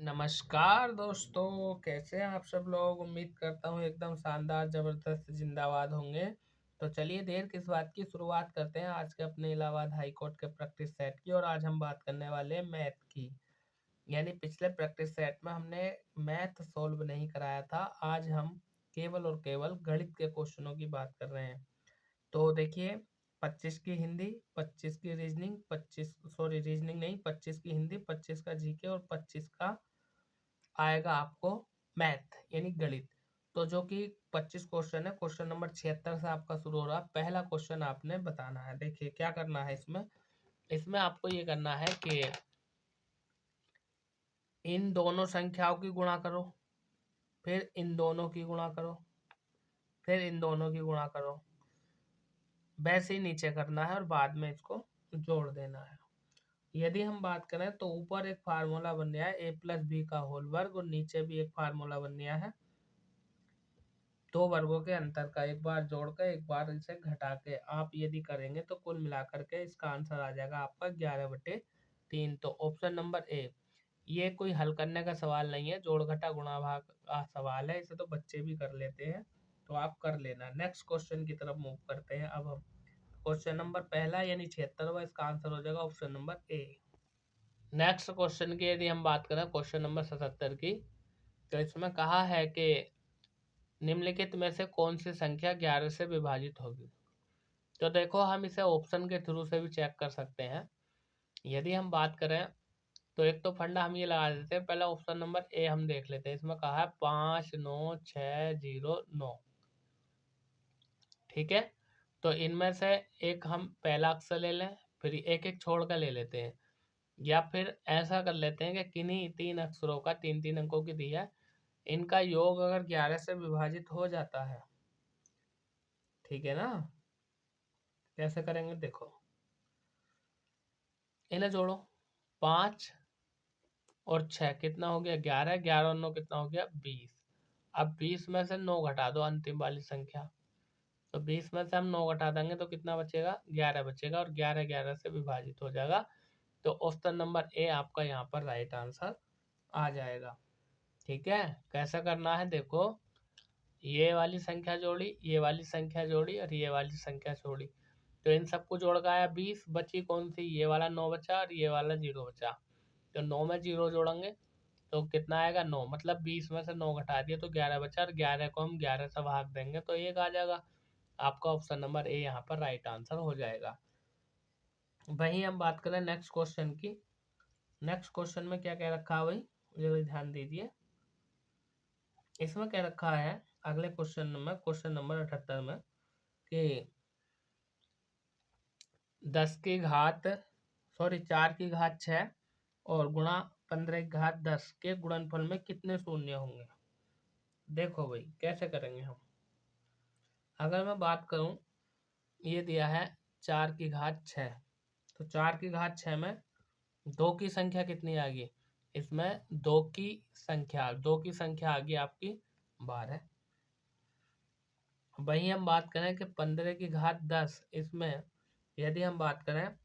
नमस्कार दोस्तों, कैसे हैं आप सब लोग। उम्मीद करता हूँ एकदम शानदार ज़बरदस्त जिंदाबाद होंगे। तो चलिए देर किस बात की, शुरुआत करते हैं आज के अपने इलाहाबाद हाई कोर्ट के प्रैक्टिस सेट की। और आज हम बात करने वाले हैं मैथ की। यानी पिछले प्रैक्टिस सेट में हमने मैथ सोल्व नहीं कराया था, आज हम केवल और केवल गणित के क्वेश्चनों की बात कर रहे हैं। तो देखिए, 25 की हिंदी, 25 की रीजनिंग, 25 सॉरी रीजनिंग नहीं, 25 की हिंदी, 25 का जीके और 25 का आएगा आपको मैथ यानी गणित। तो जो कि 25 क्वेश्चन है, क्वेश्चन नंबर 76 से आपका शुरू हो रहा है। पहला क्वेश्चन आपने बताना है। देखिए क्या करना है इसमें। इसमें आपको ये करना है कि इन दोनों संख्याओं की गुणा करो, फिर इन दोनों की गुणा करो, फिर इन दोनों की गुणा करो। वैसे ही नीचे करना है और बाद में इसको जोड़ देना है। यदि हम बात करें तो ऊपर एक फार्मूला बन गया है a+b का होल वर्ग, और नीचे भी एक फार्मूला बन गया है दो वर्गों के अंतर का। एक बार जोड़कर एक बार इसे घटा के आप यदि करेंगे तो कुल मिलाकर के इसका आंसर आ जाएगा आपका 11/3। तो ऑप्शन नंबर ए। ये कोई हल करने का सवाल नहीं है, जोड़ घटा गुणा भाग का सवाल है, इसे तो बच्चे भी कर लेते हैं, तो आप कर लेना। नेक्स्ट क्वेश्चन की तरफ मूव करते हैं अब हम। क्वेश्चन नंबर पहला यानी 76वां, इसका आंसर हो जाएगा option number A. Next question की यदि हम बात करें क्वेश्चन नंबर 77 की, तो इसमें कहा है कि निम्नलिखित में से कौन सी संख्या 11 से विभाजित होगी। तो देखो, हम इसे ऑप्शन के थ्रू से भी चेक कर सकते हैं। यदि हम बात करें तो एक तो फंडा हम ये लगा देते हैं, पहला ऑप्शन नंबर ए हम देख लेते हैं। इसमें कहा है 59609। ठीक है, तो इनमें से एक हम पहला अक्षर ले लें, फिर एक एक छोड़ कर ले लेते हैं, या फिर ऐसा कर लेते हैं कि किन्हीं तीन अक्षरों का, तीन तीन अंकों की दी है, इनका योग अगर 11 से विभाजित हो जाता है, ठीक है ना। कैसे करेंगे देखो, इन्हें जोड़ो। 5 और 6 कितना हो गया 11, 11 और 9 कितना हो गया 20। अब 20 में से 9 घटा दो, अंतिम वाली संख्या। तो 20 में से हम 9 घटा देंगे तो कितना बचेगा 11 बचेगा, और 11 11 से विभाजित हो जाएगा। तो ऑप्शन नंबर ए आपका यहाँ पर राइट आंसर आ जाएगा। ठीक है, कैसा करना है देखो, ये वाली संख्या जोड़ी, ये वाली संख्या जोड़ी और ये वाली संख्या जोड़ी, तो इन सबको जोड़ के आया 20, बची कौन सी, ये वाला 9 बचा और ये वाला 0 बचा। तो 9 में 0 जोड़ेंगे तो कितना आएगा 9, मतलब 20 में से 9 घटा दिए तो 11 बचा, और 11 को हम 11 से भाग देंगे तो 1 आ जाएगा। आपका ऑप्शन नंबर ए यहाँ पर राइट आंसर हो जाएगा। वहीं हम बात करें नेक्स्ट क्वेश्चन की। नेक्स्ट क्वेश्चन में क्या क्या रखा है भाई, ये भी ध्यान दीजिए। इसमें क्या रखा है अगले क्वेश्चन में, क्वेश्चन नंबर 78 में, कि 4 की घात 6 और गुणा 15 की घात 10 के गुणनफल में कितने शून्य होंगे। देखो भाई कैसे करेंगे हम। अगर मैं बात करूं, ये दिया है 4 की घात 6, तो 4 की घात 6 में 2 की संख्या कितनी आ गई, इसमें 2 की संख्या आ गई आपकी 12। वहीं हम बात करें कि 15 की घात 10, इसमें यदि हम बात करें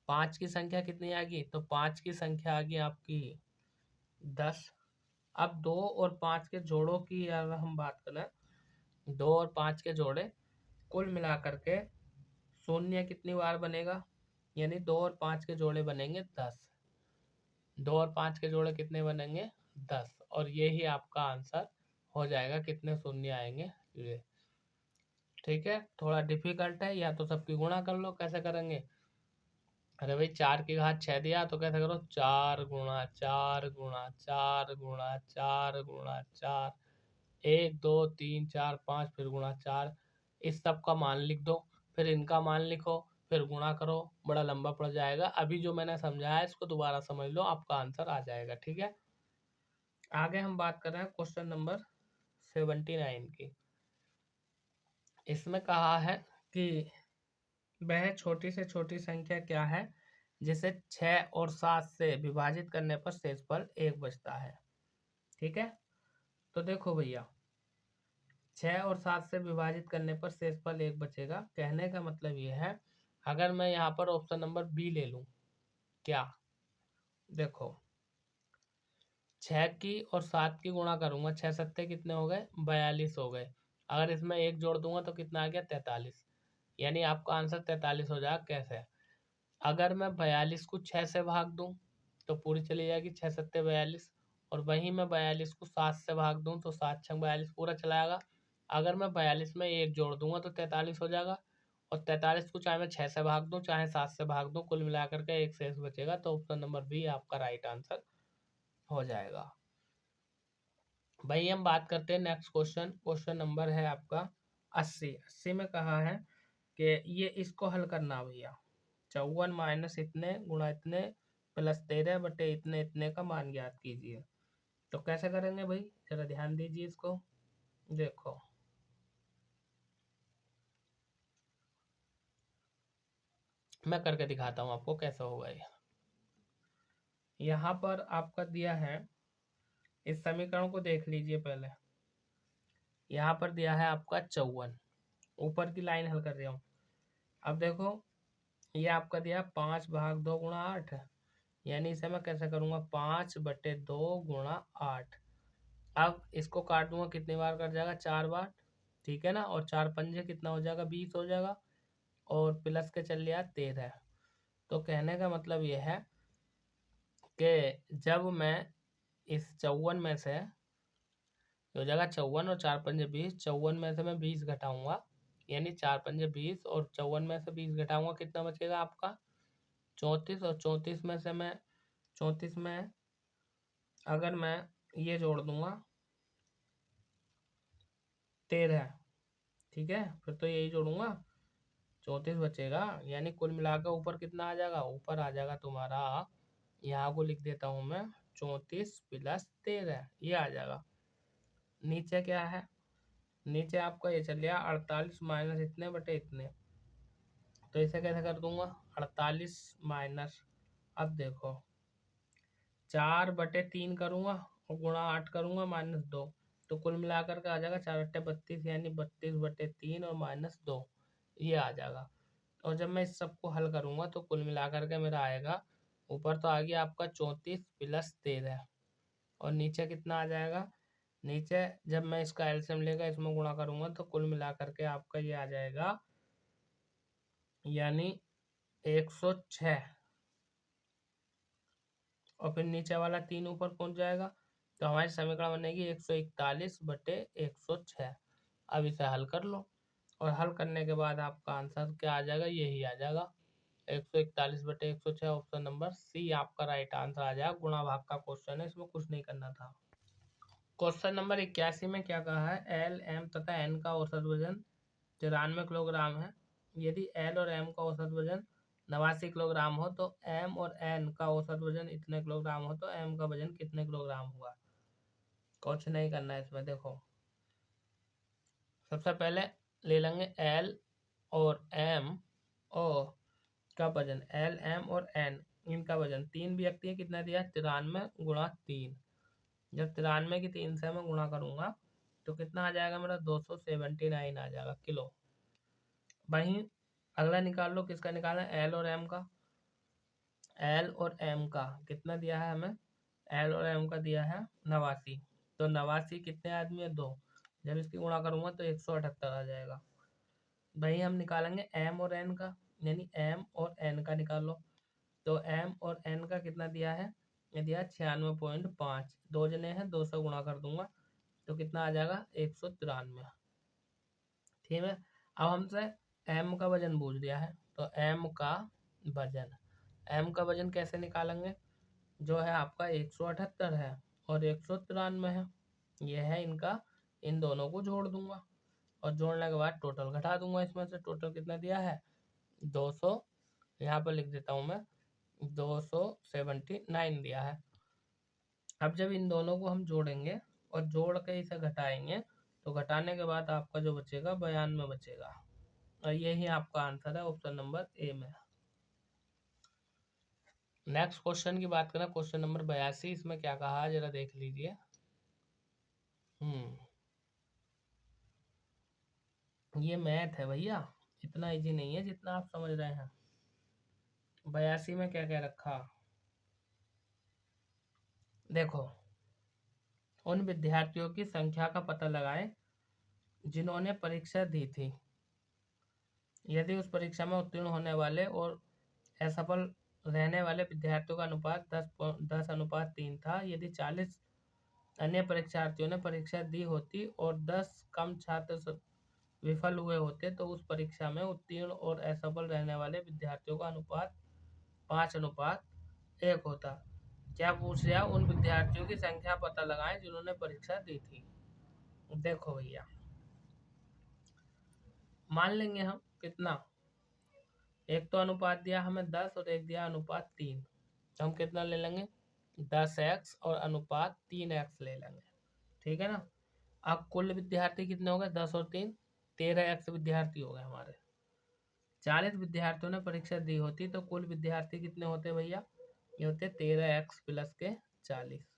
5 की संख्या कितनी आ गई, तो 5 की संख्या आ गई आपकी 10। अब 2 और 5 के जोड़ों की अगर हम बात करें, 2 और 5 के जोड़े कुल मिलाकर के शून्य कितनी बार बनेगा, यानी 2 और 5 के जोड़े बनेंगे 10। 2 और 5 के जोड़े कितने बनेंगे 10, और ये ही आपका आंसर हो जाएगा। कितने शून्य आएंगे ये। ठीक है, थोड़ा डिफिकल्ट है, या तो सबकी गुणा कर लो। कैसे करेंगे, अरे भाई 4 की घात 6 दिया तो कैसे करो, 4 गुणा 4 गुणा 4 गुणा 4 गुणा 4, 1 2 3 4 5, फिर गुणा 4। इस सब का मान लिख दो, फिर इनका मान लिखो, फिर गुणा करो, बड़ा लंबा पड़ जाएगा। अभी जो मैंने समझाया है इसको दोबारा समझ लो, आपका आंसर आ जाएगा। ठीक है, आगे हम बात कर रहे हैं क्वेश्चन नंबर 79 की। इसमें कहा है कि वह छोटी से छोटी संख्या क्या है जिसे 6 और 7 से विभाजित करने पर शेषफल 1 बचता है। ठीक है, तो देखो भैया, 6 और 7 से विभाजित करने पर शेषफल 1 बचेगा। कहने का मतलब ये है, अगर मैं यहाँ पर ऑप्शन नंबर बी ले लूँ, क्या देखो, 6 की और 7 की गुणा करूंगा, 6 सत्ते कितने हो गए, 42 हो गए। अगर इसमें 1 जोड़ दूंगा तो कितना आ गया, 43। यानी आपका आंसर 43 हो जाएगा। कैसे? अगर मैं 42 को 6 से भाग दूं तो पूरी चली जाएगी, 6 सत्ते 42। और वहीं मैं 42 को 7 से भाग दूं तो 7 छंग 42 पूरा चला जाएगा। अगर मैं 42 में 1 जोड़ दूंगा तो 43 हो जाएगा। और 43 को चाहे मैं 6 से भाग दूं चाहे 7 से भाग दूं, कुल मिलाकर के 1 शेष बचेगा। तो ऑप्शन नंबर बी आपका राइट आंसर हो जाएगा। भाई हम बात करते हैं नेक्स्ट क्वेश्चन। क्वेश्चन नंबर है आपका 80। 80 में कहा है कि ये इसको हल करना भैया। 54 माइनस इतने गुणा इतने प्लस 13 बटे इतने इतने का मान ज्ञात कीजिए। तो कैसे करेंगे भाई, जरा ध्यान दीजिए इसको। देखो मैं करके दिखाता हूँ आपको कैसे होगा ये। यहाँ पर आपका दिया है, इस समीकरण को देख लीजिए पहले। यहाँ पर दिया है आपका 54, ऊपर की लाइन हल कर रहा हूँ। अब देखो ये आपका दिया 5/2 × 8, यानी इसे मैं कैसे करूँगा, 5/2 × 8। अब इसको काट दूंगा, कितनी बार कट जाएगा, 4 बार, ठीक है ना। और 4 पंजे कितना हो जाएगा, 20 हो जाएगा। और प्लस के चल लिया 13। तो कहने का मतलब ये है कि जब मैं इस 54 में से, हो जाएगा 54 और 4 पंजे 20, 54 में से मैं 20 घटाऊंगा, यानी 4 पंजे 20 और 54 में से 20 घटाऊंगा, कितना बचेगा आपका 34। और 34 में से मैं 34 में अगर मैं ये जोड़ दूंगा 13, ठीक है, फिर तो यही जोड़ूंगा, 34 बचेगा। यानी कुल मिलाकर ऊपर कितना आ जाएगा, ऊपर आ जाएगा तुम्हारा, यहाँ को लिख देता हूँ मैं, 34 + 13 ये आ जाएगा। नीचे क्या है, नीचे आपका ये चल गया 48 माइनस इतने बटे इतने। तो इसे कैसे कर दूंगा, 48 माइनस, अब देखो 4/3 करूंगा और गुणा 8 करूंगा -2, तो कुल मिलाकर के आ जाएगा 4×8 = 32, यानी 32/3 और -2 ये आ जाएगा। और जब मैं इस सबको हल करूंगा तो कुल मिलाकर के मेरा आएगा, ऊपर तो आ गया आपका 34 + 13 और नीचे कितना आ जाएगा, नीचे जब मैं इसका एलसीएम लेकर इसमें गुणा करूंगा तो कुल मिलाकर के आपका ये आ जाएगा, यानी 106। और फिर नीचे वाला 3 ऊपर पहुंच जाएगा, तो हमारी समीकरण बनेगी 141/106। अब इसे हल कर लो और हल करने के बाद आपका आंसर क्या आ जाएगा, यही आ जाएगा 141/106। ऑप्शन नंबर सी आपका राइट आंसर आ जाएगा। गुणा भाग का क्वेश्चन है, इसमें कुछ नहीं करना था। क्वेश्चन नंबर 81 में क्या कहा है, एल एम तथा एन का औसत वजन 93 किलोग्राम है। यदि एल और एम का औसत वजन 89 किलोग्राम हो तो एम और एन का औसत वजन इतने किलोग्राम हो तो एम का वजन कितने किलोग्राम हुआ। कुछ नहीं करना है इसमें। देखो सबसे पहले ले लेंगे एल और एम और का वजन, एल एम और एन इनका वजन। 3 व्यक्ति है, कितना दिया 93 × 3। जब 93 की 3 से मैं गुणा करूंगा तो कितना आ जाएगा मेरा, 279 आ जाएगा किलो। वहीं अगला निकाल लो, किसका निकालना है, एल और एम का। एल और एम का कितना दिया है हमें, एल और एम का दिया है 89। तो 89 कितने आदमी है, 2। जब इसकी गुणा करूंगा तो 178 आ जाएगा। वहीं हम निकालेंगे एम और एन का, यानी एम और एन का निकालो। तो एम और एन का कितना दिया है, ये दिया 96.5। 2 जने हैं, 2 से गुणा कर दूंगा तो कितना आ जाएगा 193, ठीक है। अब हमसे एम का वजन पूछ दिया है, तो एम का वजन, एम का वजन कैसे निकालेंगे, जो है आपका 178 है और 193 है, ये है इनका, इन दोनों को जोड़ दूंगा और जोड़ने के बाद टोटल घटा दूंगा। इसमें से टोटल कितना दिया है 200, यहाँ पर लिख देता हूँ मैं 279 दिया है। अब जब इन दोनों को हम जोड़ेंगे और जोड़ के इसे घटाएंगे तो घटाने के बाद आपका जो बचेगा 92 बचेगा। और यही आपका आंसर है ऑप्शन नंबर ए में। नेक्स्ट क्वेश्चन की बात करें, क्वेश्चन नंबर 82। इसमें क्या कहा है जरा देख लीजिए। ये मैथ है भैया, इतना इजी नहीं है जितना आप समझ रहे हैं। 82 में क्या क्या रखा, देखो उन विद्यार्थियों की संख्या का पता लगाएं जिन्होंने परीक्षा दी थी। यदि उस परीक्षा में उत्तीर्ण होने वाले और असफल रहने वाले विद्यार्थियों का अनुपात 10:3 था। यदि 40 अन्य परीक्षार्थियों ने परीक्षा दी होती और 10 कम छात्र विफल हुए होते तो उस परीक्षा में उत्तीर्ण और असफल रहने वाले विद्यार्थियों का अनुपात 5:1 होता। क्या पूछ लिया? उन विद्यार्थियों की संख्या पता लगाएं जिन्होंने परीक्षा दी थी। देखो भैया, मान लेंगे हम कितना, एक तो अनुपात दिया हमें 10 और एक दिया अनुपात 3, तो हम कितना ले लेंगे? 10x और अनुपात 3x ले लेंगे, ठीक है ना। अब कुल विद्यार्थी कितने हो गए? 10 और 3 13x विद्यार्थी हो गए हमारे। 40 विद्यार्थियों ने परीक्षा दी होती तो कुल विद्यार्थी कितने होते भैया? ये होते 13x प्लस के 40।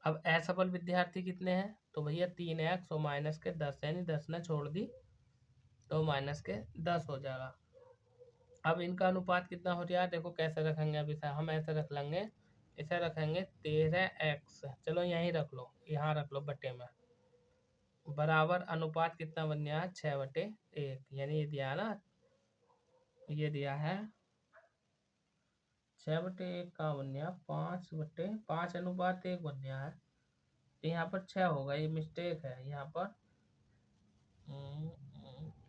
अब असफल विद्यार्थी कितने हैं? तो भैया 3x और माइनस के 10, यानी 10 ने छोड़ दी तो माइनस के 10 हो जाएगा। अब इनका अनुपात कितना हो जाएगा? देखो कैसे रखेंगे, अभी हम ऐसे रख लेंगे, इसे रखेंगे 13x, चलो यहीं रख लो, यहाँ रख लो बटे में, बराबर अनुपात कितना बन गया? 6/1, यानी ये दिया ना, ये दिया है 6/1 का बन गया 5/5 बन गया है। तो यहाँ पर 6 होगा, ये मिस्टेक है यहाँ पर।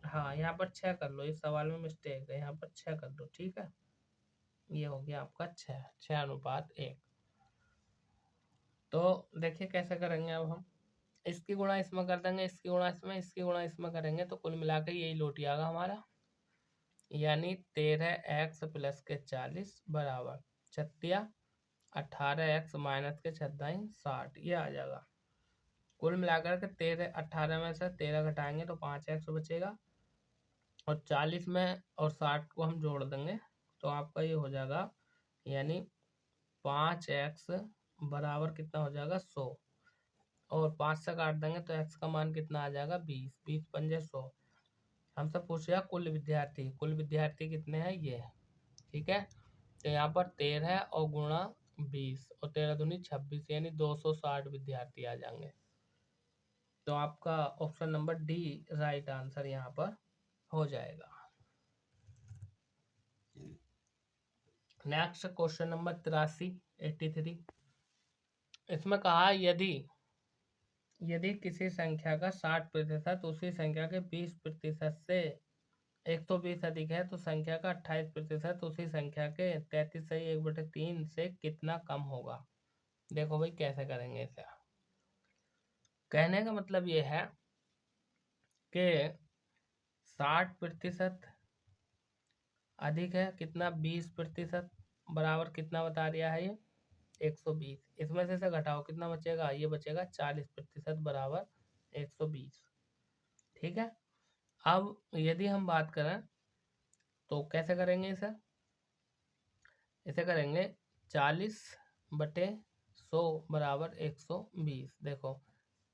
हाँ, यहाँ पर 6 कर लो, इस सवाल में मिस्टेक है, यहाँ पर 6 कर दो, ठीक है। ये हो गया आपका 6:1। तो देखिए कैसे करेंगे अब हम, इसकी गुणा इसमें कर देंगे, इसकी गुणा इसमें, इसकी गुणा इसमें करेंगे तो कुल मिलाकर यही लौट आएगा हमारा, यानी 13x प्लस के 40 बराबर 36 18x माइनस के 36 60, ये आ जाएगा। कुल मिलाकर के 18 में से 13 घटाएंगे तो 5x बचेगा, और 40 में और 60 को हम जोड़ देंगे तो आपका ये हो जाएगा, यानी 5x बराबर कितना हो जाएगा? 100, और 5 से काट देंगे तो x का मान कितना आ जाएगा? 20, 20 पंजे 100। हमसे पूछ रहा कुल विद्यार्थी, कुल विद्यार्थी कितने हैं? ये, ठीक है। तो यहाँ पर 13 और गुणा 20 और 13 दूनी 26, यानी 260 विद्यार्थी आ जाएंगे। तो आपका option number D right answer यहाँ पर हो जाएगा। Next question number 83। इसमें कहा यदि किसी संख्या का 60% उसी संख्या के 20% से 120 अधिक है तो संख्या का 28% उसी संख्या के 33/1/3 से कितना कम होगा। देखो भाई कैसे करेंगे इसे। कहने का मतलब ये है कि 60% अधिक है कितना? 20% बराबर कितना बता दिया है ये? 120। इसमें से घटाओ कितना बचेगा? ये बचेगा 40% बराबर 120, ठीक है। अब यदि हम बात करें तो कैसे करेंगे इसे? इसे करेंगे 40/100 बराबर 120। देखो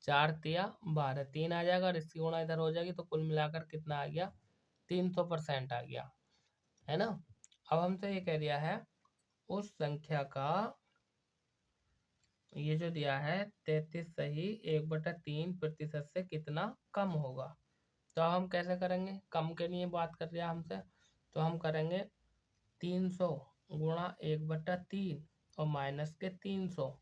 4 तिया 12, 3 आ जाएगा और इसकी गुणा इधर हो जाएगी तो कुल मिलाकर कितना आ गया? 300% आ गया, है ना। अब हमसे ये कह दिया है उस संख्या का, ये जो दिया है 33/1/3% से कितना कम होगा। तो हम कैसे करेंगे? कम के लिए बात कर रहा है हमसे, तो हम करेंगे 300 गुणा 1/3 और माइनस के 300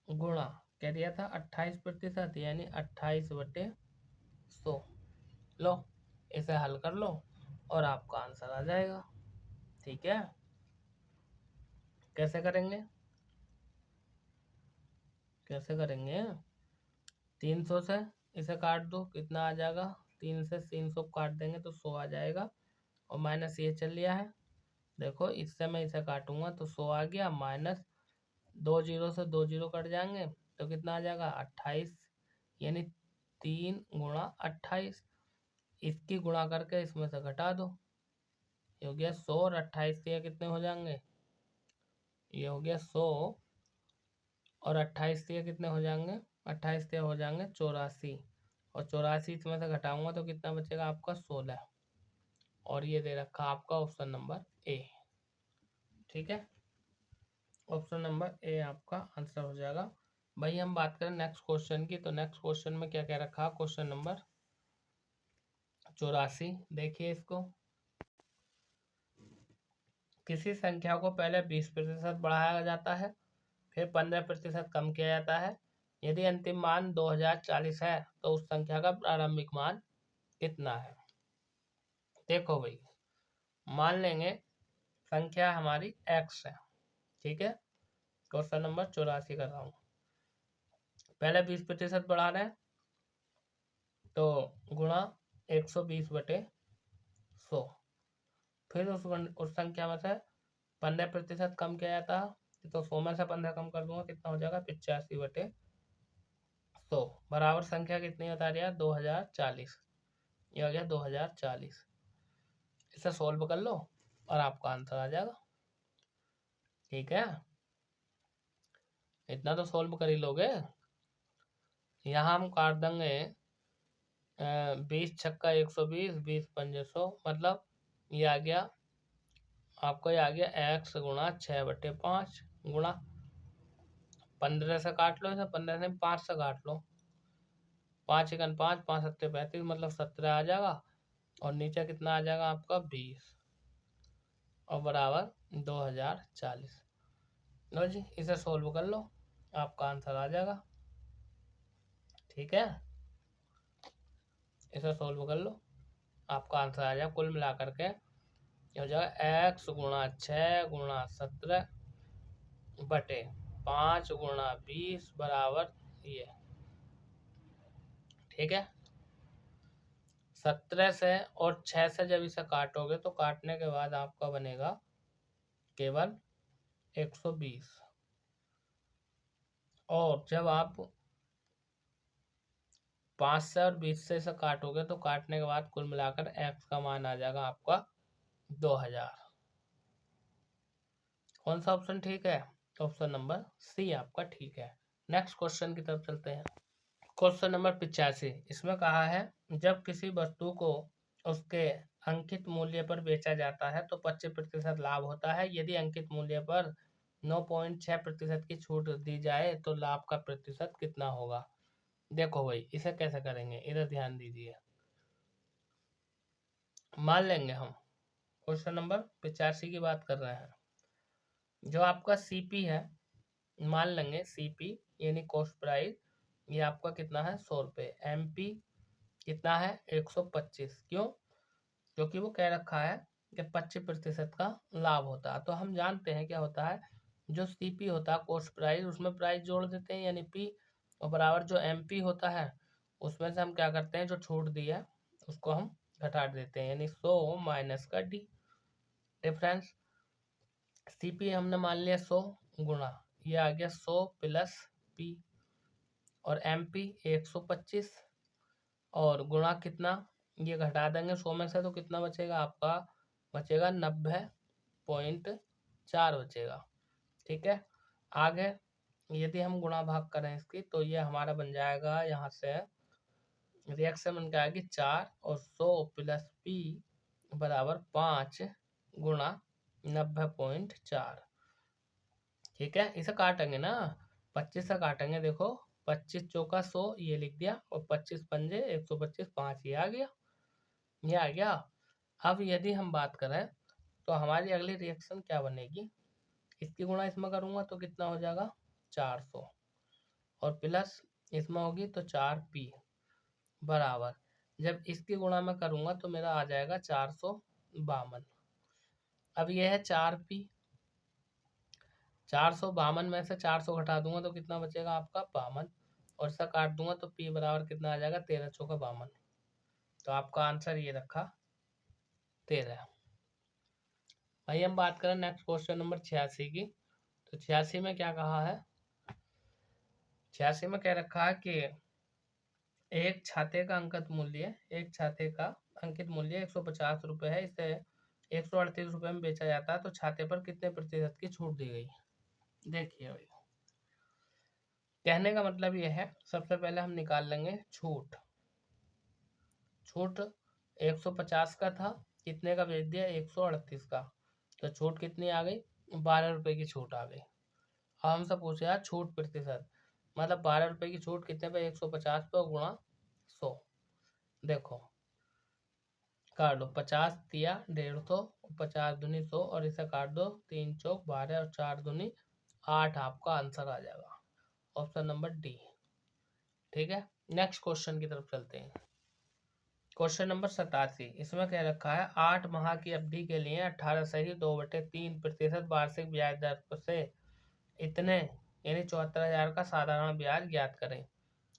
गुणा, कह दिया था 28%, यानी 28/100। लो इसे हल कर लो और आपका आंसर आ जाएगा, ठीक है। कैसे करेंगे? 300 से इसे काट दो, कितना आ जाएगा? 3 से 300 काट देंगे तो 100 आ जाएगा, और माइनस ये चल लिया है। देखो इससे मैं इसे काटूंगा तो 100 आ गया, माइनस 2 जीरो से 2 जीरो कट जाएंगे तो कितना आ जाएगा? 28, यानी 3 गुणा 28। इसकी गुणा करके इसमें से घटा दो, ये हो गया 100 और 28 के कितने हो जाएंगे? ये हो गया 100 और 28 के कितने हो जाएंगे? 28 के हो जाएंगे 84, और 84 इसमें से घटाऊंगा तो कितना बचेगा आपका? 16। और ये दे रखा आपका ऑप्शन नंबर ए, ठीक है। ऑप्शन नंबर ए आपका आंसर हो जाएगा भाई हम बात करें नेक्स्ट क्वेश्चन की, तो नेक्स्ट क्वेश्चन में क्या क्या रखा, क्वेश्चन नंबर 84। देखिए इसको, किसी संख्या को पहले 20% बढ़ाया जाता है, फिर 15% कम किया जाता है। यदि अंतिम मान 2040 है तो उस संख्या का प्रारंभिक मान कितना है। देखो भाई, मान लेंगे संख्या हमारी x है, ठीक है। क्वेश्चन नंबर 84 कर रहा हूँ। पहले 20% बढ़ा रहे हैं तो गुणा 120/100। फिर उस संख्या में से 15% कम किया जाता है, तो 100 में से 15 कम कर दूंगा, कितना हो जाएगा 85/100 बराबर संख्या कितनी बता रही है 2040। ये हो गया 2040। इसे सोल्व कर लो और आपका आंसर आ जाएगा, ठीक है। इतना तो सोल्व कर ही लोगे। यहाँ हम काट देंगे 20 छक्का 120, 20 पंजे 100, मतलब ये आ गया आपको, ये आ गया x गुणा 6/5 गुणा 15 से काट लो, इसे 15 से 5 से काट लो, 5 एकन 5, 5 सत्ते 35, मतलब 17 आ जाएगा। और नीचे कितना आ जाएगा आपका 20 और बराबर 2040। लो जी, इसे सोल्व कर लो, आपका आंसर आ जाएगा, ठीक है। इसे सोल्व कर लो, आपका आंसर आ जाएगा। कुल मिलाकर के हो जाएगा x गुणा 6 गुणा 17/5 गुणा 20 बराबर ये, ठीक है। 17 से और 6 से जब इसे काटोगे तो काटने के बाद आपका बनेगा केवल 120। और जब आप 5 से और 20 से इसे काटोगे तो काटने के बाद कुल मिलाकर x का मान आ जाएगा आपका 2000। कौन सा ऑप्शन ठीक है, ऑप्शन नंबर सी आपका ठीक है। नेक्स्ट क्वेश्चन की तरफ चलते हैं। क्वेश्चन नंबर 85, इसमें कहा है जब किसी वस्तु को उसके अंकित मूल्य पर बेचा जाता है तो 25% लाभ होता है। यदि अंकित मूल्य पर 9.6% की छूट दी जाए तो लाभ का प्रतिशत कितना होगा। देखो भाई, इसे कैसे करेंगे, इधर ध्यान दीजिए। मान लेंगे हम क्वेश्चन नंबर 85 की बात कर रहे हैं, जो आपका सीपी है, मान लेंगे सीपी यानी कॉस्ट प्राइस, ये आपका कितना है 100 रुपये। एमपी कितना है 125। क्यों, क्योंकि वो कह रखा है कि 25% का लाभ होता है। तो हम जानते हैं क्या होता है, जो सीपी होता है कॉस्ट प्राइस, उसमें प्राइस जोड़ देते हैं यानी पी, और बराबर जो एमपी होता है उसमें से हम क्या करते हैं, जो छूट दी है उसको हम घटा देते हैं, यानी 100 माइनस का डी डिफरेंस। सीपी हमने मान लिया 100 गुणा, ये आ गया 100 प्लस पी, और एमपी 125, और गुणा कितना, ये घटा देंगे 100 में से तो कितना बचेगा आपका, बचेगा 90.4 बचेगा, ठीक है। आगे यदि हम गुणा भाग करें इसकी तो ये हमारा बन जाएगा, यहाँ से रिएक्शन बन के आएगी 4 और 100 प्लस पी बराबर 5 गुणा 90.4, ठीक है। इसे काटेंगे ना, 25 से काटेंगे, देखो 25 चौका 100 ये लिख दिया, और 25 पंजे 125, 5 ये आ गया, ये आ गया। अब यदि हम बात करें तो हमारी अगली रिएक्शन क्या बनेगी, इसकी गुणा इसमें करूँगा तो कितना हो जाएगा 400, और प्लस इसमें होगी तो 4p बराबर, जब इसकी गुणा में करूँगा तो मेरा आ जाएगा 452। अब यह है 4p, 452 में से 400 घटा दूंगा तो कितना बचेगा आपका 52, और इसका काट दूंगा तो p बराबर कितना आ जाएगा 13 चौका 52। तो आपका आंसर ये रखा 13। भाई हम बात करें नेक्स्ट क्वेश्चन नंबर 86 की, तो 86 में क्या कहा है, 86 में क्या रखा है कि एक छाते का अंकित मूल्य, एक छाते का अंकित मूल्य 150 रुपये है, इसे 138 रुपये में बेचा जाता है, तो छाते पर कितने प्रतिशत की छूट दी गई। देखिए भाई, कहने का मतलब ये है, सबसे पहले हम निकाल लेंगे छूट। छूट 150 का था, कितने का बेच दिया 138 का, तो छूट कितनी आ गई 12 रुपये की छूट आ गई। अब हमसे पूछे यार छूट प्रतिशत, मतलब 12 रुपये की छूट कितने पे, 150 पे, गुणा 100। देखो काट दो, 50 दिया 150, 50 दूनी 100 और इसे काट दो, 3 चौक 12 और 4 दूनी 8, आपका आंसर आ जाएगा ऑप्शन नंबर डी। ठीक है, नेक्स्ट क्वेश्चन की तरफ चलते हैं। क्वेश्चन नंबर 87, इसमें क्या रखा है, 8 माह की अवधि के लिए 18 सही 2/3% वार्षिक ब्याज दर से इतने यानी 74,000 का साधारण ब्याज ज्ञात करें।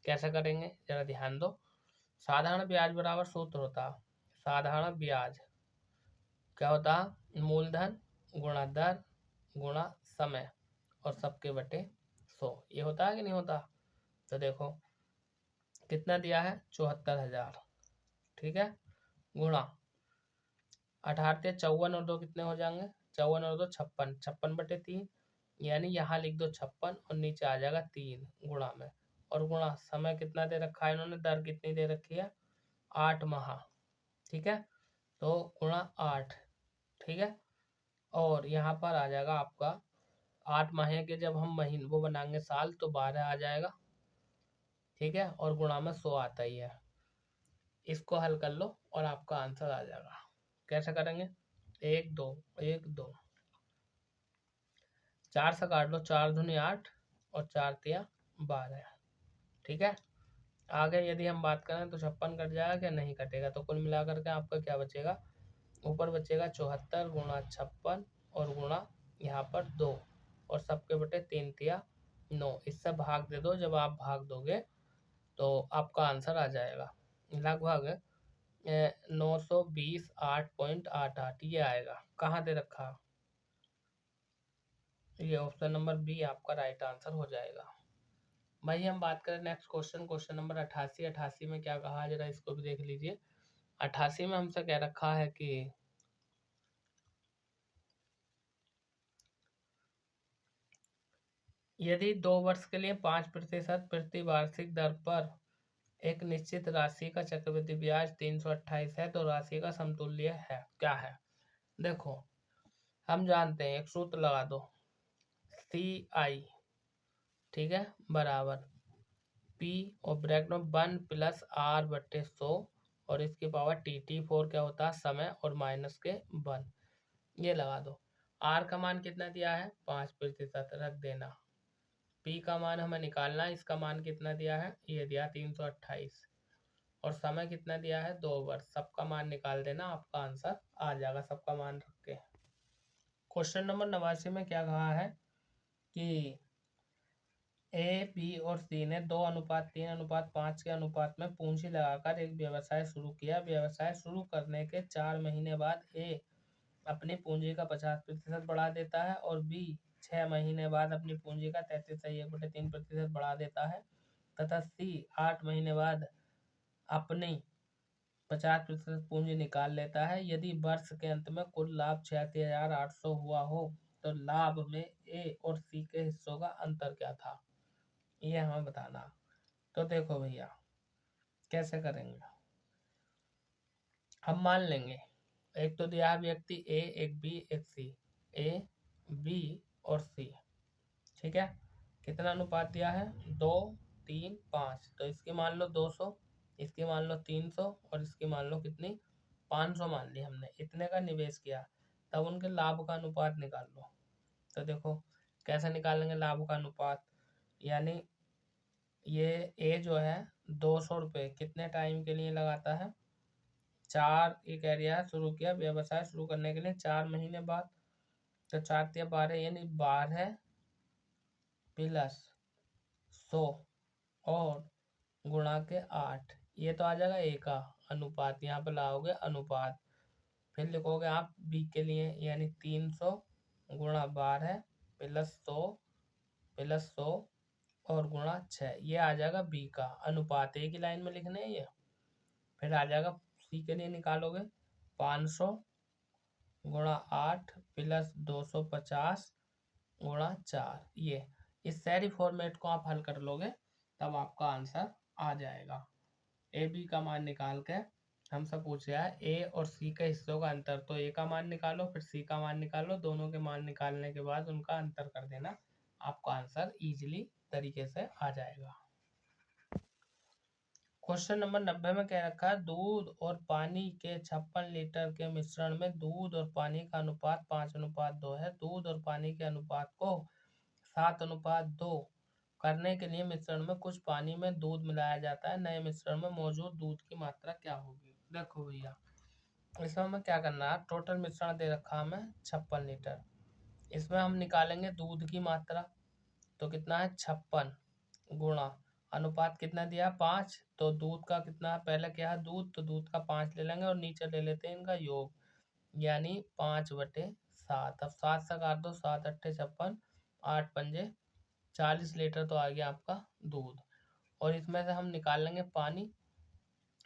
कैसे करेंगे जरा ध्यान दो। साधारण ब्याज बराबर सूत्र होता, साधारण ब्याज क्या होता, मूलधन गुणा दर गुणा समय और सबके बटे 100, ये होता है कि नहीं होता। तो देखो कितना दिया है, 74,000, ठीक है, गुणा 18 54 और 2 कितने हो जाएंगे, 54 और 2 56, 56/3, यानी यहाँ लिख दो 56 और नीचे आ जाएगा 3 गुणा में, और गुणा समय कितना दे रखा है इन्होंने, दर कितनी दे रखी है, 8 माह, ठीक है, तो गुणा 8, ठीक है, और यहाँ पर आ जाएगा आपका 8 माह के जब हम महीने वो बनाएंगे साल तो 12 आ जाएगा, ठीक है, और गुणा में 100 आता ही है। इसको हल कर लो और आपका आंसर आ जाएगा। कैसे करेंगे, 1 2 1 2, 4 से काट लो, 4 दूनी 8 और 4 तिया 12, ठीक है। आगे यदि हम बात करें तो 56 कट जाएगा क्या, नहीं कटेगा, तो कुल मिलाकर के आपका क्या बचेगा, ऊपर बचेगा 74 गुणा 56 और गुणा यहाँ पर 2 और सबके बटे 3 तिया 9, इससे भाग दे दो, जब आप भाग दोगे तो आपका आंसर आ जाएगा लगभग 928.88 ये आएगा। कहाँ दे रखा, ये ऑप्शन नंबर बी आपका राइट आंसर हो जाएगा। भाई हम बात करें नेक्स्ट क्वेश्चन, क्वेश्चन नंबर 88। 88 में क्या कहा है जरा इसको भी देख लीजिए। 88 में हमसे क्या रखा है कि यदि 2 वर्ष के लिए 5% प्रति वार्षिक दर पर एक निश्चित राशि का चक्रवृद्धि ब्याज 328 है तो राशि का समतुल्य है क्या है। देखो हम जानते हैं, एक सूत्र लगा दो, CI, ठीक है, बराबर P और ब्रैकेट में 1 + R/100 और इसकी पावर T4 क्या होता है, समय, और माइनस के 1, ये लगा दो। R का मान कितना दिया है, 5% रख देना। P का मान हमें निकालना है, इसका मान कितना दिया है, ये दिया 328, और समय कितना दिया है, 2 वर्ष, सबका मान निकाल देना, आपका आंसर आ जाएगा सबका मान रख के। क्वेश्चन नंबर 89 में क्या कहा है कि A, B और C ने 2:3:5 के अनुपात में पूंजी लगाकर एक व्यवसाय शुरू किया। व्यवसाय शुरू करने के 4 महीने बाद A अपनी पूंजी का 50% बढ़ा देता है और B 6 महीने बाद अपनी पूंजी का 33.3% बढ़ा देता है, तथा C 8 महीने बाद अपनी 50% पूंजी निकाल लेता है। यदि वर्ष के अंत में कुल लाभ 86,800 हुआ हो तो लाभ में A और C के हिस्सों का अंतर क्या था, ये हमें बताना। तो देखो भैया कैसे करेंगे, हम मान लेंगे एक तो दिया है व्यक्ति A, एक B, एक C, A, B और C, ठीक है, कितना अनुपात दिया है, 2 3 5, तो इसकी मान लो 200, इसकी मान लो 300 और इसकी मान लो कितनी 500 मान ली हमने, इतने का निवेश किया, तब उनके लाभ का अनुपात निकाल लो। तो देखो कैसे निकालेंगे लाभ का अनुपात, यानी ये ए जो है 200 रुपये कितने टाइम के लिए लगाता है, 4, एक एरिया शुरू किया व्यवसाय शुरू करने के लिए 4 महीने बाद, तो 4 या 12 यानी 12 + 100 और गुणा के 8, ये तो आ जाएगा ए का अनुपात, यहाँ पे लाओगे अनुपात, फिर लिखोगे आप बी के लिए, यानी 300 गुणा 12 + 100 और गुणा 6, ये आ जाएगा बी का अनुपात, एक ही लाइन में लिखने हैं ये। फिर आ जाएगा सी के लिए, निकालोगे 500 गुणा 8 + 250 गुणा 4, ये इस सारी फॉर्मेट को आप हल कर लोगे तब आपका आंसर आ जाएगा। ए बी का मान निकाल के हमसे पूछ रहा है ए और सी के हिस्सों का अंतर, तो ए का मान निकालो फिर सी का मान निकालो, दोनों के मान निकालने के बाद उनका अंतर कर देना, आपका आंसर इजीली तरीके से आ जाएगा। क्वेश्चन नंबर 90 में कह रखा है दूध और पानी के 56 लीटर के मिश्रण में दूध और पानी का अनुपात 5:2 है। दूध और पानी के अनुपात को 7:2 करने के लिए मिश्रण में कुछ पानी में दूध मिलाया जाता है। नए मिश्रण में मौजूद दूध की मात्रा क्या होगी? देखो भैया, इसमें हमें क्या करना है, टोटल मिश्रण दे रखा हमें 56 लीटर। इसमें हम निकालेंगे दूध की मात्रा, तो कितना है 56 गुणा अनुपात कितना दिया 5, तो दूध का कितना पहले क्या है दूध, तो दूध का 5 ले लेंगे और नीचे ले लेते हैं इनका योग, यानी 5/7। अब 7 से काट दो, 7 अट्ठे 56, 8 पंजे 40 लीटर तो आ गया आपका दूध। और इसमें से हम निकाल लेंगे पानी,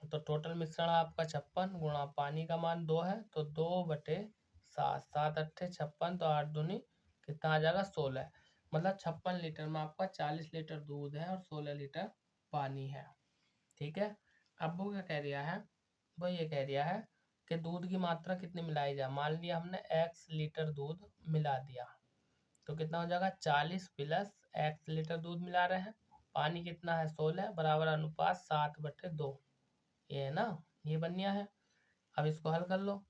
तो टोटल मिश्रण आपका 56 गुणा पानी का मान 2 है, तो 2/7, 7 अट्ठे 56, तो 8 दूनी कितना आ जाएगा 16। मतलब 56 लीटर में आपका 40 लीटर दूध है और 16 लीटर पानी है। ठीक है, अब वो क्या कह रहा है, वो ये कह रहा है कि दूध की मात्रा कितनी मिलाई जाए। मान लिया हमने x लीटर दूध मिला दिया, तो कितना हो जाएगा 40 प्लस x लीटर दूध मिला रहे हैं, पानी कितना है 16 बराबर अनुपात 7/2, ये है ना, ये बन गया है। अब इसको हल कर लो,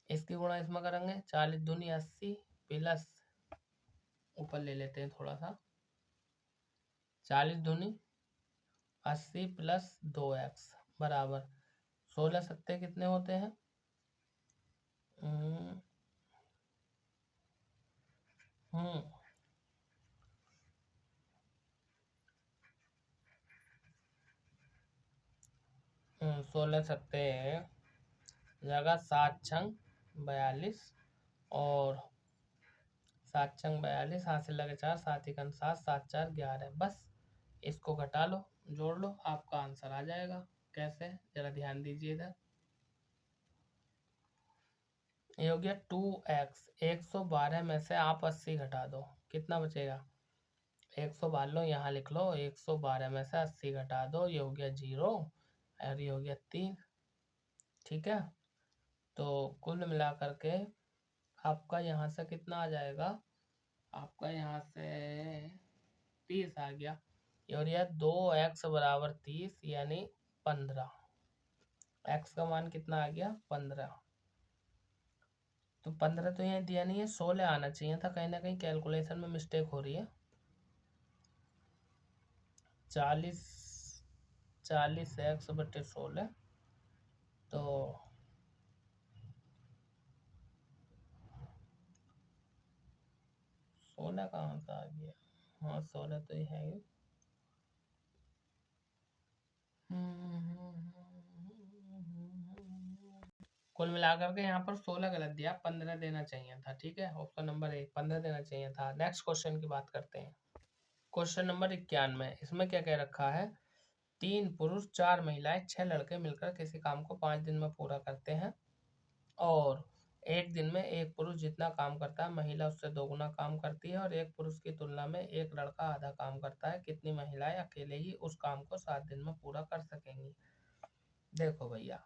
इसकी गुणा इसमें करेंगे, 40 दूनी 80 प्लस ऊपर ले लेते हैं थोड़ा सा, 40 दूनी 80 प्लस 2x बराबर 16 सत्ते कितने होते हैं, 16 सत्ते जगह 7 छंग 42 और 7 छंग 42, हाथ से लगे 4, 7 एकम 7, 7 4 11। बस इसको घटा लो, जोड़ लो, आपका आंसर आ जाएगा। कैसे, जरा ध्यान दीजिए इधर। ये हो गया 2x, 112 में से आप 80 घटा दो, कितना बचेगा 112 लो, यहाँ लिख लो 112 में से 80 घटा दो, ये हो गया 0 और ये हो गया 3। ठीक है, तो कुल मिला करके आपका यहाँ से कितना आ जाएगा, आपका यहाँ से 30 आ गया। और यह 2x बराबर 30 यानी 15, x का मान कितना आ गया 15। तो 15 तो यहाँ दिया नहीं है, 16 आना चाहिए था, कहीं ना कहीं कैलकुलेशन में मिस्टेक हो रही है। 40x/16, तो 16 कहाँ से आ गया, हाँ 16 तो ही है। कुल मिलाकर के यहाँ पर 16 गलत दिया, 15 देना चाहिए था। ठीक है, ऑप्शन नंबर 1 15 देना चाहिए था। नेक्स्ट क्वेश्चन की बात करते हैं, क्वेश्चन नंबर 91। इसमें क्या कह रखा है, 3 पुरुष 4 महिलाएं 6 लड़के मिलकर किसी काम को 5 दिन में पूरा करते हैं और एक दिन में एक पुरुष जितना काम करता है महिला उससे 2 गुना काम करती है और एक पुरुष की तुलना में एक लड़का आधा काम करता है, कितनी महिलाएं अकेले ही उस काम को 7 दिन में पूरा कर सकेंगी। देखो भैया,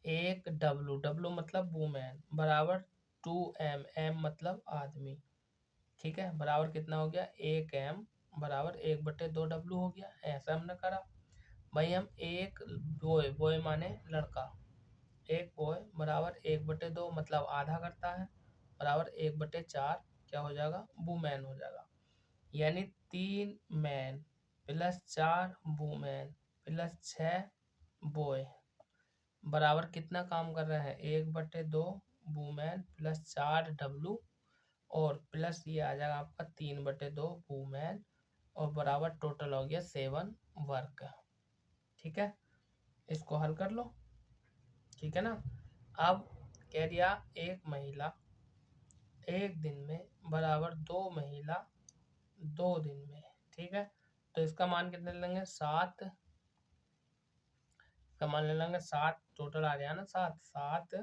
एक W मतलब वुमेन बराबर 2M, M मतलब आदमी। ठीक है, बराबर कितना हो गया 1M बराबर 1/2W हो गया। ऐसा हमने करा भाई, हम एक बॉय माने लड़का, एक बॉय बराबर 1/2 मतलब आधा करता है बराबर 1/4 क्या हो जाएगा वुमेन हो जाएगा। यानी 3 man plus 4 women plus 6 boy बराबर कितना काम कर रहे हैं 1/2 वुमेन प्लस 4W और प्लस ये आ जाएगा आपका 3/2 वुमेन और बराबर टोटल हो गया 7 वर्क। ठीक है, इसको हल कर लो। ठीक है ना, अब कह दिया एक महिला एक दिन में बराबर 2 महिला 2 दिन में। ठीक है, तो इसका मान कितने ले लेंगे 7, इसका मान ले लेंगे 7, टोटल आ गया ना 7, 7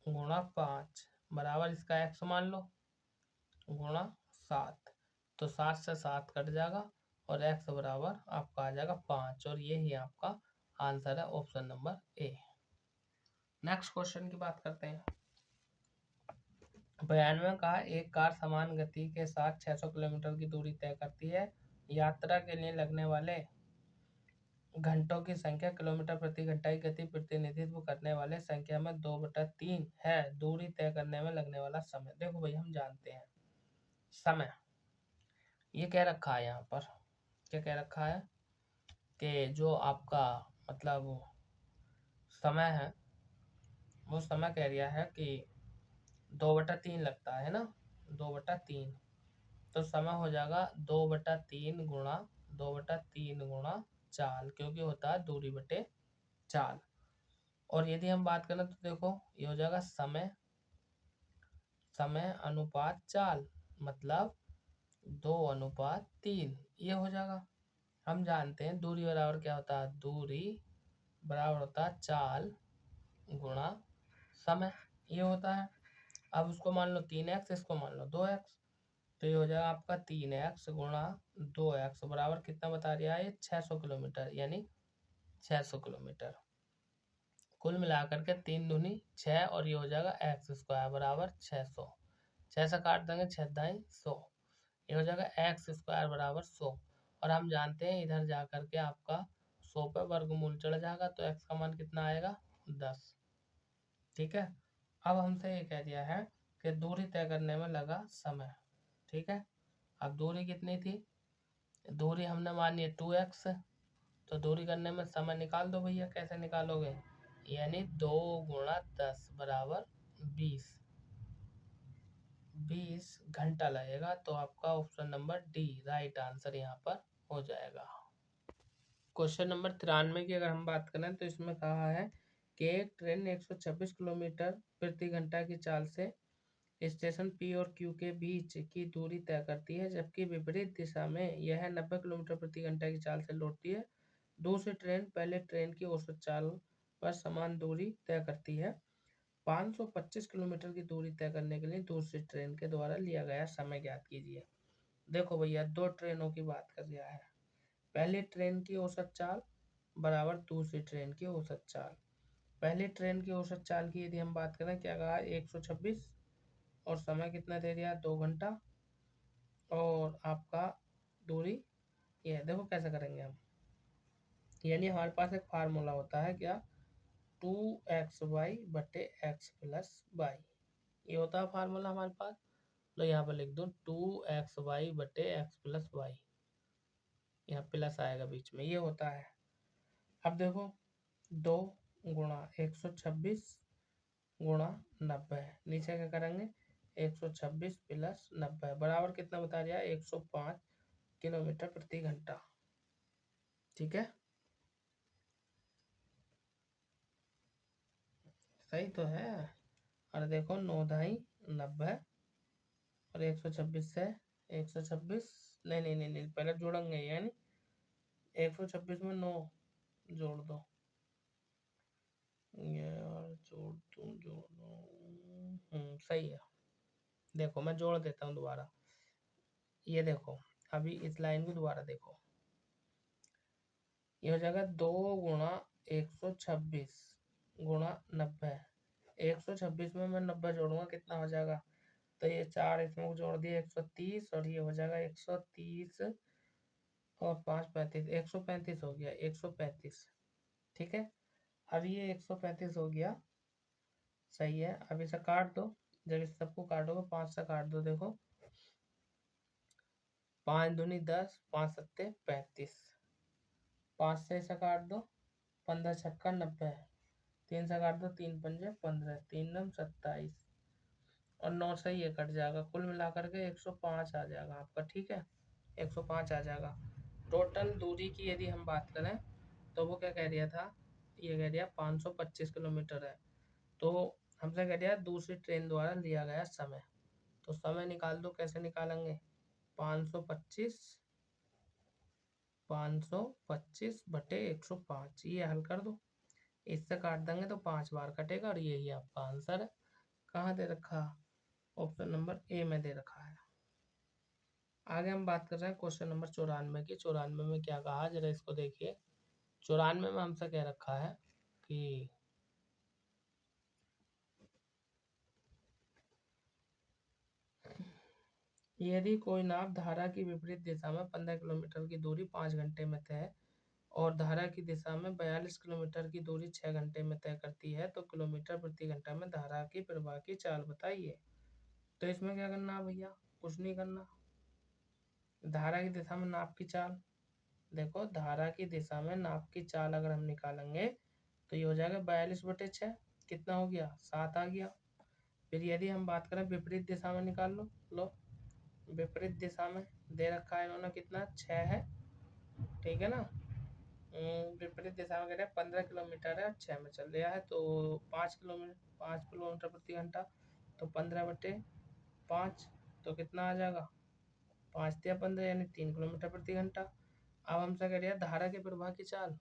गुणा 5 बराबर इसका x मान लो गुणा 7, तो 7 से 7 कट जाएगा और x बराबर आपका आ जाएगा 5 और यही आपका आंसर है option number A. Next question की बात करते हैं, 92 में कहा एक कार समान गति के साथ 600 किलोमीटर की दूरी तय करती है। यात्रा के लिए लगने वाले घंटों की संख्या किलोमीटर प्रति घंटा की गति प्रतिनिधित्व करने वाले संख्या में 2/3 है। दूरी तय करने में लगने वाला समय। देखो भाई हम जानते हैं समय, ये कह रखा है यहाँ पर, क्या कह रखा है कि जो आपका मतलब समय है वो समय कह रहा है कि 2/3 लगता है ना, 2/3। तो समय हो जाएगा 2/3 गुणा 2/3 गुणा चाल, क्योंकि होता है दूरी बटे चाल। और यदि हम बात करें तो देखो ये हो जाएगा समय, समय अनुपात चाल, मतलब 2/3 ये हो जाएगा। हम जानते हैं दूरी बराबर क्या होता है, दूरी बराबर होता है चाल गुणा समय, ये होता है। अब उसको मान लो 3x, इसको मान लो 2x, तो ये हो जाएगा आपका 3x गुणा 2x बराबर कितना बता रहा है, 600 किलोमीटर, यानी 600 किलोमीटर। कुल मिलाकर के 3 दूनी 6 और ये हो जाएगा एक्स स्क्वायर बराबर 600। 6 से काट देंगे 6 दाई 100, ये हो जाएगा एक्स स्क्वायर बराबर 100। और हम जानते हैं इधर जा करके आपका 100 पे वर्गमूल चढ़ जाएगा, तो एक्स का मान कितना आएगा, 10। ठीक है। अब हमसे ये कह दिया है कि दूरी तय करने में लगा समय। ठीक है। अब दूरी कितनी थी, दूरी हमने मानी है 2x, तो दूरी करने में समय निकाल दो भैया। कैसे निकालोगे, यानी 2 गुणा 10 बराबर 20, 20 घंटा लगेगा। तो आपका option number D right answer यहाँ पर हो जाएगा। क्वेश्चन नंबर 93 की अगर हम बात करें तो इसमें कहा है कि एक ट्रेन 126 किलोमीटर प्रति घंटा की चाल से स्टेशन पी और क्यू के बीच की दूरी तय करती है, जबकि विपरीत दिशा में यह 90 किलोमीटर प्रति घंटा की चाल से लौटती है। दूसरी ट्रेन पहले ट्रेन की औसत चाल पर समान दूरी तय करती है। 525 किलोमीटर की दूरी तय करने के लिए दूसरी ट्रेन के द्वारा लिया गया समय ज्ञात कीजिए। देखो भैया दो ट्रेनों की बात कर रहा है, पहली ट्रेन की औसत चाल बराबर दूसरी ट्रेन की औसत चाल। पहली ट्रेन की औसत चाल की यदि हम बात करें, क्या कहा, 126 और समय कितना दे दिया, 2 घंटा, और आपका दूरी ये देखो कैसे करेंगे हम, यानी हमारे पास एक फार्मूला होता है क्या, 2xy बटे x प्लस वाई, ये होता है फार्मूला हमारे पास। तो यहाँ पर लिख दो 2xy बटे x प्लस वाई, यहाँ प्लस आएगा बीच में, ये होता है। अब देखो 2 गुणा 126 गुणा 90, नीचे क्या करेंगे, 126 प्लस 90 बराबर कितना बता रहा है, 105 किलोमीटर प्रति घंटा। ठीक है, सही तो है। और देखो 9 दाई 90 और 126 से 126, नहीं पहले जोड़ेंगे, यानी 126 में 9 जोड़ दो, ये और जोड़ दो, सही है। देखो मैं जोड़ देता हूँ दोबारा, ये देखो अभी इस लाइन को दोबारा देखो, ये हो जाएगा 2 गुणा 126 गुणा 90। 126 में मैं 90 जोड़ूंगा कितना हो जाएगा, तो ये 4 इसमें जोड़ दिए 130, और ये हो जाएगा 130 और 5 35, 135 हो गया, 135। ठीक है, अब ये 135 हो गया, सही है। अब इसे काट दो, जब इस सबको काटोगे 5 से काट दो, देखो 5 दूनी 10, 5 सत्ते 35, 5 से इसे काट दो, 15 छक्का 90, 3 से काट दो, 3 पंजे 15, 3 नम 27, और 9 से ये कट जाएगा, कुल मिलाकर के 105 आ जाएगा आपका। ठीक है, 105 आ जाएगा। टोटल दूरी की यदि हम बात करें तो वो क्या कह रहा था, ये कह रहा 525 किलोमीटर है। तो हमसे कह दिया दूसरी ट्रेन द्वारा लिया गया समय, तो समय निकाल दो, कैसे निकालेंगे, 525 बटे 105, ये हल कर दो, इससे काट देंगे तो 5 बार कटेगा, और यही आपका आंसर है। कहाँ दे रखा, ऑप्शन नंबर ए में दे रखा है। आगे हम बात कर रहे हैं क्वेश्चन नंबर 94 की। 94 में क्या कहा, जरा इसको देखिए। 94 में हमसे कह रखा है कि यदि कोई नाव धारा की विपरीत दिशा में 15 किलोमीटर की दूरी 5 घंटे में तय और धारा की दिशा में 42 किलोमीटर की दूरी 6 घंटे में तय करती है तो किलोमीटर प्रति घंटा में धारा की प्रवाह की चाल बताइए। तो इसमें क्या करना है भैया, कुछ नहीं करना। धारा की दिशा में नाव की चाल, देखो धारा की दिशा में नाव की चाल अगर हम निकालेंगे तो ये हो जाएगा 42/6, कितना हो गया 7 आ गया। फिर यदि हम बात करें विपरीत दिशा में निकाल लो विपरीत दिशा में दे रखा है इन्होंने कितना 6 है, ठीक है ना। विपरीत दिशा में कह रहे हैं 15 किलोमीटर है, 6 में चल रहा है तो 5 किलोमीटर प्रति घंटा, तो 15/5 तो कितना आ जाएगा 5×15 यानी 3 किलोमीटर प्रति घंटा। अब हमसे कह रहा है धारा के प्रवाह की चाल,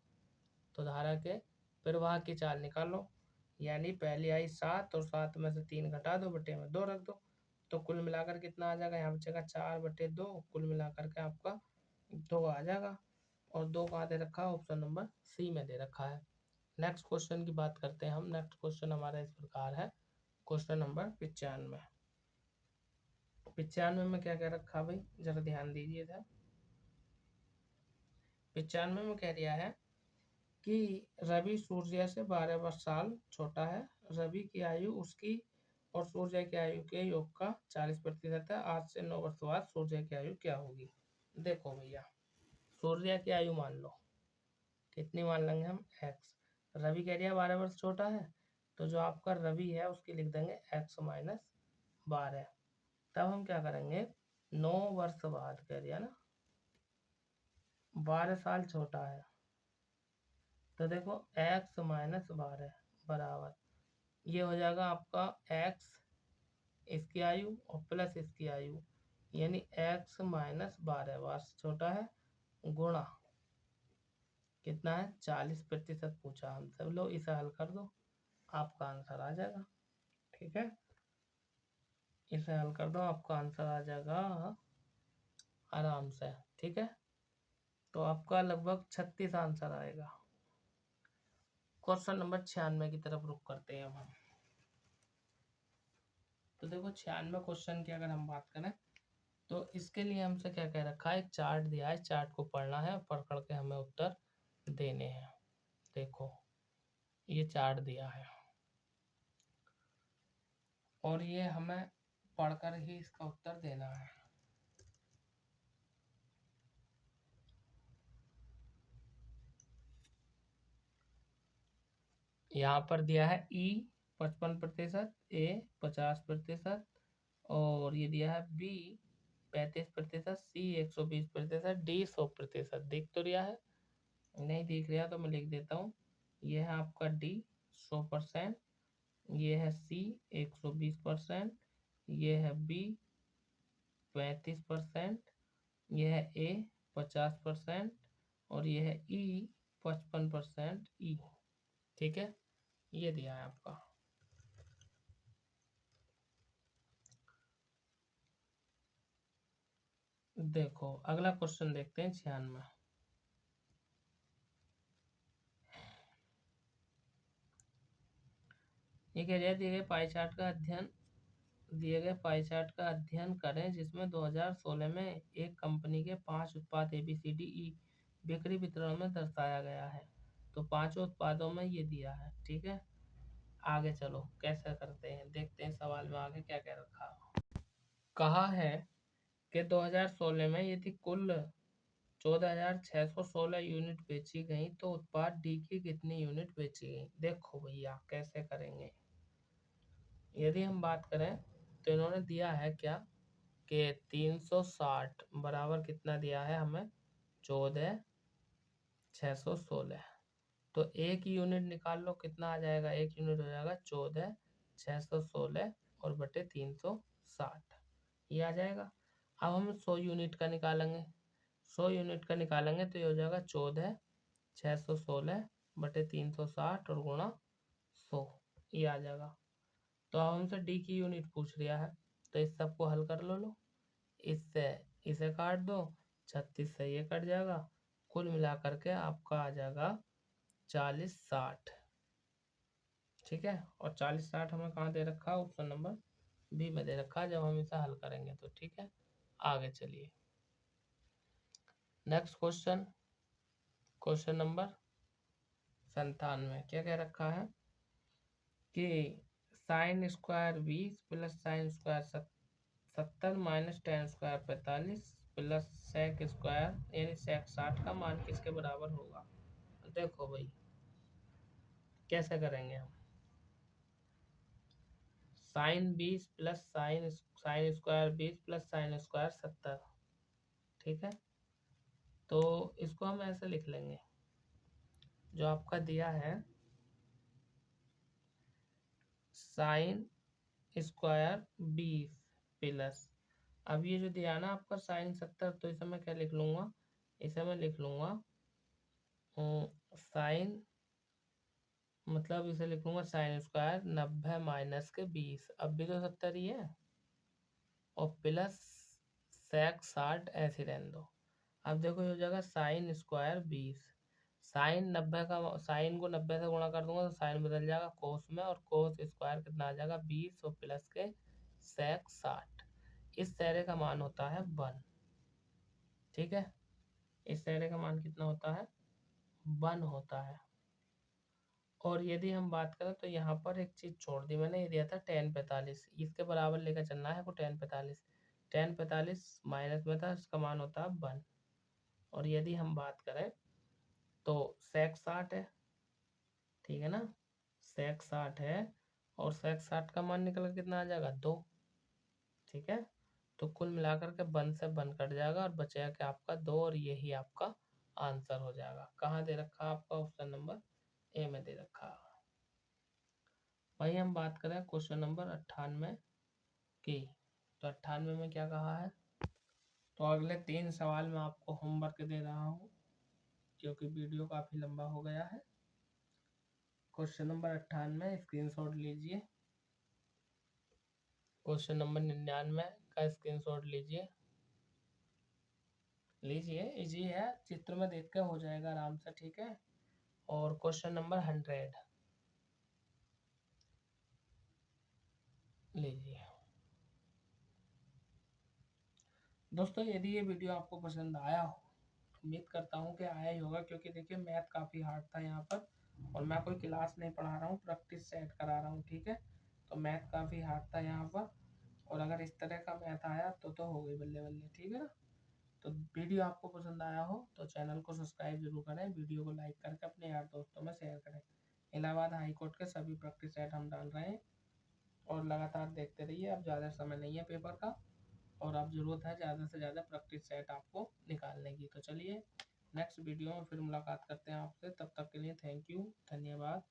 तो धारा के प्रवाह की चाल निकालो, यानी पहले आई 7 और 7 में से 3 घटा दो, बटे में 2 रख दो, तो कुल मिलाकर कितना आ जाएगा, यहाँ बचेगा 4/2, कुल मिलाकर के आपका 2 आ जाएगा। और 2 कहाँ दे रखा है, ऑप्शन नंबर सी में दे रखा है। नेक्स्ट क्वेश्चन की बात करते हैं हम। नेक्स्ट क्वेश्चन हमारा इस प्रकार है, क्वेश्चन नंबर 95। 95 में क्या कह रखा भाई, जरा ध्यान दीजिए था। 95 में कह दिया है कि रवि सूर्य से 12 वर्ष साल छोटा है। रवि की आयु उसकी और सूर्य की आयु के योग का 40% है। आज से 9 वर्ष बाद सूर्य की आयु क्या होगी। देखो भैया, सूर्य की आयु मान लो, कितनी मान लेंगे हम, x। रवि कह दिया 12 वर्ष छोटा है, तो जो आपका रवि है उसकी लिख देंगे x-12। तब हम क्या करेंगे, 9 वर्ष बाद कह दिया ना, 12 साल छोटा है, तो देखो x-12 बराबर ये हो जाएगा आपका x इसकी आयु और प्लस इसकी आयु, यानी x-12 वर्ष छोटा है, गुणा कितना है 40% पूछा हमसे। लो इसे हल कर दो, आपका आंसर आ जाएगा। ठीक है, इसे हल कर दो, आपका आंसर आ जाएगा आराम से। ठीक है, तो आपका लगभग 36 आंसर आएगा। क्वेश्चन नंबर 96 की तरफ रुख करते हैं अब हम। तो देखो 96 क्वेश्चन की अगर हम बात करें तो इसके लिए हमसे क्या कह रखा है, एक चार्ट दिया है, चार्ट को पढ़ना है, पढ़ करके हमें उत्तर देने हैं। देखो ये चार्ट दिया है और ये हमें पढ़कर ही इसका उत्तर देना है। यहाँ पर दिया है E 55%, A 50%, और ये दिया है B 35%, C 120%, D 100%। दिख तो रहा है, नहीं दिख रहा तो मैं लिख देता हूँ। ये है आपका D 100%, ये है C 120%, ये है B 35%, ये है A 50% और ये है E 55% E। ठीक है, ये दिया है आपका। देखो अगला क्वेश्चन देखते हैं 96। ये कह रहा है दिए गए पाई चार्ट का अध्ययन करें जिसमें 2016 में एक कंपनी के 5 उत्पाद ABCDE बिक्री वितरण में दर्शाया गया है। तो 5 उत्पादों में ये दिया है। ठीक है, आगे चलो कैसे करते हैं, देखते हैं सवाल में आगे क्या क्या रखा। कहा है कि 2016 में यदि कुल 14,616 यूनिट बेची गई तो उत्पाद डी की कितनी यूनिट बेची गई। देखो भैया कैसे करेंगे। यदि हम बात करें तो इन्होंने दिया है क्या कि 360 बराबर कितना दिया है हमें 14,616, तो एक यूनिट निकाल लो, कितना आ जाएगा, एक यूनिट हो जाएगा 14,616 और बटे 360, ये आ जाएगा। अब हम 100 यूनिट का निकालेंगे, 100 यूनिट का निकालेंगे तो ये हो जाएगा 14,616 बटे 360 और गुणा 100, ये आ जाएगा। तो अब हमसे डी की यूनिट पूछ रहा है, तो इस सबको हल कर लो, इससे इसे काट दो, 36 से ये कट जाएगा, कुल मिला करके आपका आ जाएगा 40-60। ठीक है, और 40-60 हमें कहाँ दे रखा है, ऑप्शन नंबर बी में दे रखा है जब हम इसे हल करेंगे तो। ठीक है, आगे चलिए नेक्स्ट क्वेश्चन, क्वेश्चन नंबर 97 क्या कह रखा है कि sine square 20 plus sine square 70 minus tan square 45 plus sec square यानी सेक 60 का मान किसके बराबर होगा। देखो भाई कैसे करेंगे हम, sine 20 plus sine sine square 20 plus sine square 70, ठीक है। तो इसको हम ऐसे लिख लेंगे, जो आपका दिया है साइन स्क्वायर 20 प्लस, अब ये जो दिया ना आपका साइन 70, तो इसे मैं क्या लिख लूँगा, इसे मैं लिख लूँगा साइन, मतलब इसे लिख लूँगा साइन स्क्वायर 90 माइनस के 20, अब भी तो 70 ही है, और प्लस सेक 60 ऐसे रहने दो। अब देखो ये हो जाएगा साइन स्क्वायर 20, साइन 90 का, साइन को 90 से गुणा कर दूंगा तो साइन बदल जाएगा कोस में, और कोस स्क्वायर कितना आ जाएगा 20 और प्लस के सेक 60, इस सारे का मान होता है 1, ठीक है। इस सारे का मान कितना होता है 1 होता है। और यदि हम बात करें तो यहाँ पर एक चीज़ छोड़ दी मैंने, ये दिया था tan 45, इसके बराबर लेकर चलना है को tan 45, tan 45 माइनस में था, इसका मान होता है 1। और यदि हम बात करें तो सेक 60 है, ठीक है ना, सेक 60 है, और सेक 60 का मान निकल कर कितना आ जाएगा 2, ठीक है। तो कुल मिलाकर के 1 से 1 कट जाएगा और बचेगा कि आपका 2, और यही आपका आंसर हो जाएगा। कहाँ दे रखा है आपका, ऑप्शन नंबर ए में दे रखा है। वही हम बात करें क्वेश्चन नंबर 98 की, तो 98 में क्या कहा है, तो अगले 3 सवाल मैं आपको होमवर्क दे रहा हूँ क्योंकि वीडियो काफ़ी लंबा हो गया है। क्वेश्चन नंबर 98 स्क्रीनशॉट लीजिए, क्वेश्चन नंबर 99 का स्क्रीनशॉट लीजिए, इजी है, चित्र में देख के हो जाएगा आराम से, ठीक है। और क्वेश्चन नंबर 100 लीजिए। दोस्तों यदि ये वीडियो आपको पसंद आया हो, उम्मीद करता हूँ कि आया ही होगा, क्योंकि देखिए मैथ काफ़ी हार्ड था यहाँ पर, और मैं कोई क्लास नहीं पढ़ा रहा हूँ, प्रैक्टिस सेट करा रहा हूँ, ठीक है। तो मैथ काफ़ी हार्ड था यहाँ पर, और अगर इस तरह का मैथ आया तो हो गई बल्ले बल्ले, ठीक है ना। तो वीडियो आपको पसंद आया हो तो चैनल को सब्सक्राइब जरूर करें, वीडियो को लाइक करके अपने यार दोस्तों में शेयर करें। इलाहाबाद हाई कोर्ट के सभी प्रैक्टिस सेट हम डाल रहे हैं, और लगातार देखते रहिए। अब ज़्यादा समय नहीं है पेपर का, और अब ज़रूरत है ज़्यादा से ज़्यादा प्रैक्टिस सेट आपको निकालने की। तो चलिए नेक्स्ट वीडियो में फिर मुलाकात करते हैं आपसे, तब तक के लिए थैंक यू, धन्यवाद।